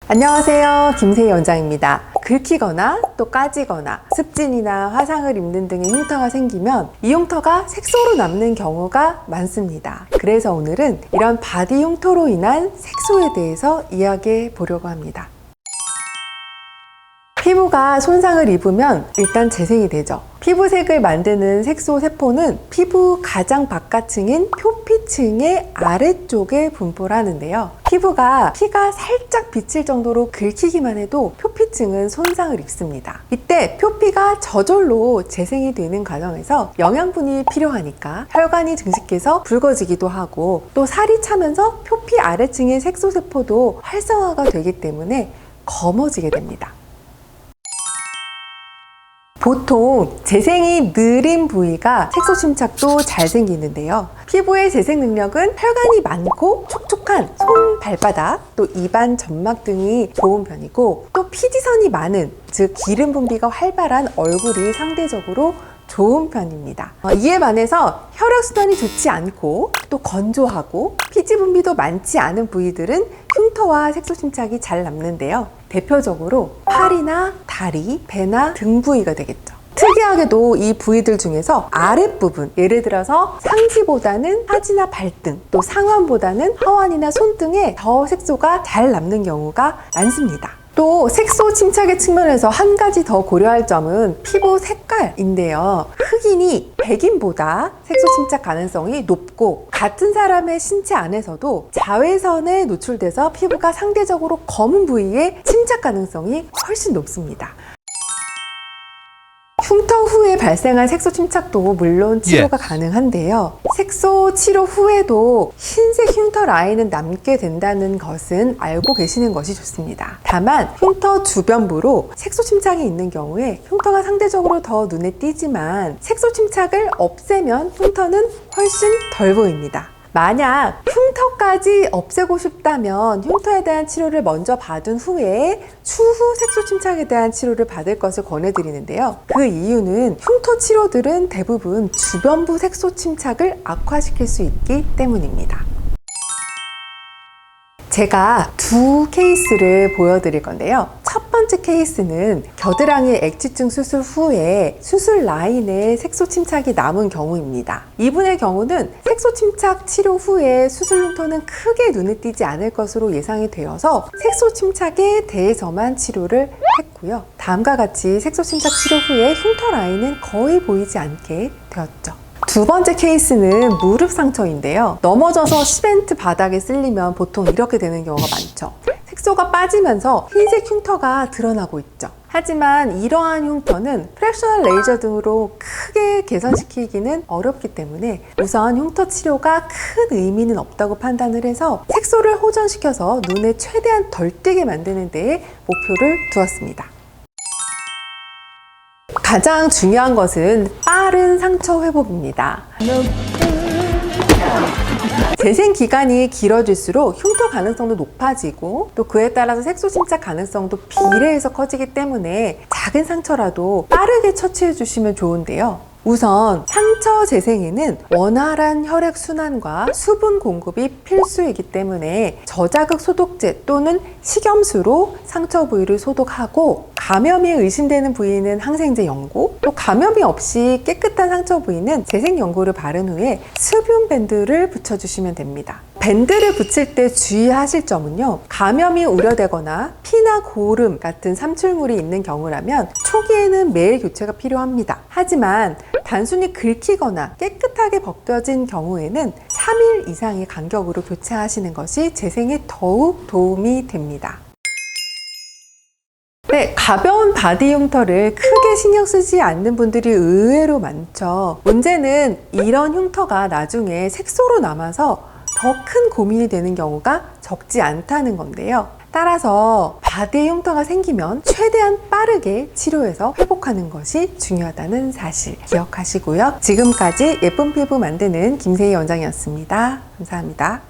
안녕하세요, 김세희 원장입니다. 긁히거나 또 까지거나 습진이나 화상을 입는 등의 흉터가 생기면 이 흉터가 색소로 남는 경우가 많습니다. 그래서 오늘은 이런 바디 흉터로 인한 색소에 대해서 이야기해 보려고 합니다. 피부가 손상을 입으면 일단 재생이 되죠. 피부색을 만드는 색소 세포는 피부 가장 바깥층인 표피층의 아래쪽에 분포를 하는데요. 피가 살짝 비칠 정도로 긁히기만 해도 표피층은 손상을 입습니다. 이때 표피가 저절로 재생이 되는 과정에서 영양분이 필요하니까 혈관이 증식해서 붉어지기도 하고 또 살이 차면서 표피 아래층의 색소 세포도 활성화가 되기 때문에 검어지게 됩니다. 보통 재생이 느린 부위가 색소 침착도 잘 생기는데요. 피부의 재생 능력은 혈관이 많고 촉촉한 손, 발바닥, 또 입안, 점막 등이 좋은 편이고 또 피지선이 많은, 즉 기름 분비가 활발한 얼굴이 상대적으로 좋은 편입니다. 이에 반해서 혈액순환이 좋지 않고 또 건조하고 피지 분비도 많지 않은 부위들은 흉터와 색소 침착이 잘 남는데요. 대표적으로 팔이나 다리, 배나 등 부위가 되겠죠. 특이하게도 이 부위들 중에서 아랫부분, 예를 들어서 상지보다는 하지나 발등, 또 상완보다는 하완이나 손등에 더 색소가 잘 남는 경우가 많습니다. 또 색소 침착의 측면에서 한 가지 더 고려할 점은 피부 색깔인데요. 흑인이 백인보다 색소 침착 가능성이 높고 같은 사람의 신체 안에서도 자외선에 노출돼서 피부가 상대적으로 검은 부위에 침착 가능성이 훨씬 높습니다. 흉터 후에 발생한 색소 침착도 물론 치료가 가능한데요. 색소 치료 후에도 흰색 흉터 라인은 남게 된다는 것은 알고 계시는 것이 좋습니다. 다만 흉터 주변부로 색소 침착이 있는 경우에 흉터가 상대적으로 더 눈에 띄지만 색소 침착을 없애면 흉터는 훨씬 덜 보입니다. 만약 흉터까지 없애고 싶다면 흉터에 대한 치료를 먼저 받은 후에 추후 색소 침착에 대한 치료를 받을 것을 권해드리는데요. 그 이유는 흉터 치료들은 대부분 주변부 색소 침착을 악화시킬 수 있기 때문입니다. 제가 두 케이스를 보여드릴 건데요. 첫 번째 케이스는 겨드랑이 액취증 수술 후에 수술 라인에 색소 침착이 남은 경우입니다. 이분의 경우는 색소 침착 치료 후에 수술 흉터는 크게 눈에 띄지 않을 것으로 예상이 되어서 색소 침착에 대해서만 치료를 했고요. 다음과 같이 색소 침착 치료 후에 흉터 라인은 거의 보이지 않게 되었죠. 두 번째 케이스는 무릎 상처인데요. 넘어져서 시멘트 바닥에 쓸리면 보통 이렇게 되는 경우가 많죠. 색소가 빠지면서 흰색 흉터가 드러나고 있죠. 하지만 이러한 흉터는 프랙셔널 레이저 등으로 크게 개선시키기는 어렵기 때문에 우선 흉터 치료가 큰 의미는 없다고 판단을 해서 색소를 호전시켜서 눈에 최대한 덜 띄게 만드는 데에 목표를 두었습니다. 가장 중요한 것은 빠른 상처 회복입니다. 재생 기간이 길어질수록 흉터 가능성도 높아지고 또 그에 따라서 색소 침착 가능성도 비례해서 커지기 때문에 작은 상처라도 빠르게 처치해 주시면 좋은데요. 우선 상처 재생에는 원활한 혈액순환과 수분 공급이 필수이기 때문에 저자극 소독제 또는 식염수로 상처 부위를 소독하고 감염이 의심되는 부위는 항생제 연고, 또 감염이 없이 깨끗한 상처 부위는 재생 연고를 바른 후에 수분 밴드를 붙여주시면 됩니다. 밴드를 붙일 때 주의하실 점은요. 감염이 우려되거나 피나 고름 같은 삼출물이 있는 경우라면 초기에는 매일 교체가 필요합니다. 하지만 단순히 긁히거나 깨끗하게 벗겨진 경우에는 3일 이상의 간격으로 교체하시는 것이 재생에 더욱 도움이 됩니다. 네, 가벼운 바디 흉터를 크게 신경 쓰지 않는 분들이 의외로 많죠. 문제는 이런 흉터가 나중에 색소로 남아서 더 큰 고민이 되는 경우가 적지 않다는 건데요. 따라서 바디 흉터가 생기면 최대한 빠르게 치료해서 회복하는 것이 중요하다는 사실 기억하시고요. 지금까지 예쁜 피부 만드는 김세희 원장이었습니다. 감사합니다.